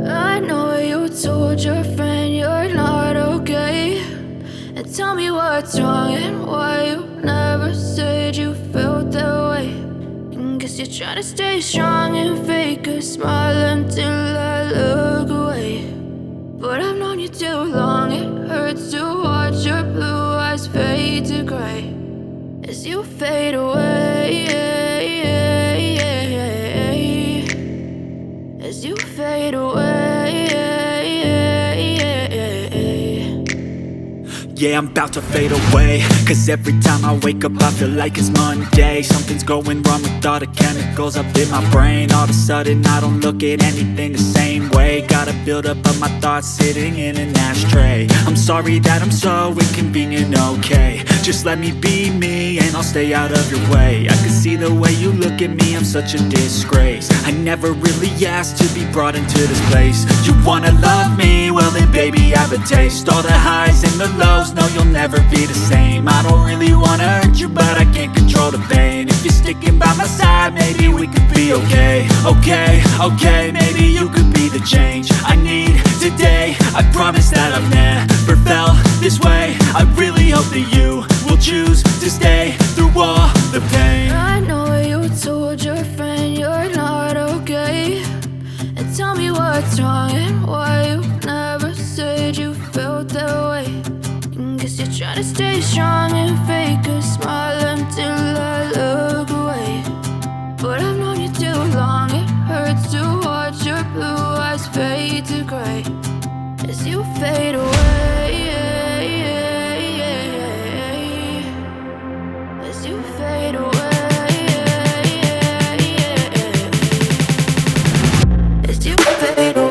I know you told your friend you're not okay, and tell me what's wrong and why you never said you felt that way. And guess you're trying to stay strong and fake a smile until I look away. But I've known you too long, it hurts to watch your blue eyes fade to gray as you fade away, as you fade away. Yeah, I'm about to fade away, cause every time I wake up I feel like it's Monday. Something's going wrong with all the chemicals up in my brain. All of a sudden I don't look at anything the same way. Gotta build up of my thoughts sitting in an ashtray. I'm sorry that I'm so inconvenient, okay. Just let me be me and I'll stay out of your way. I can see the way you look at me, I'm such a disgrace. I never really asked to be brought into this place. You wanna love me? Well then baby I have a taste. All the highs and the lows, no you'll never be the same. I don't really wanna hurt you but I can't control the pain. If you're sticking by my side maybe we could be okay. Okay, maybe you could be the change I need today. I promise that I've never felt this way. I really hope that you will choose to stay through all the pain. I know you told your friend you're not okay, and tell me what's wrong and why you never said you felt that way. And guess you're trying to stay strong and fake a smile until I look away. But I've known you too long, it hurts to watch your blue eyes fade to gray as you fade away, as you fade away, as you fade away.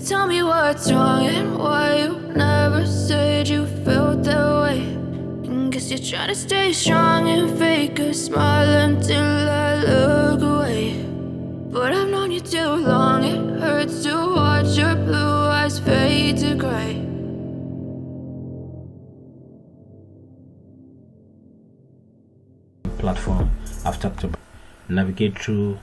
Tell me what's wrong and why you never said you felt that way. And guess you're trying to stay strong and fake a smile until I look away. But I've known you too long, it hurts to watch your blue eyes fade to gray. Platform I've talked about. Navigate through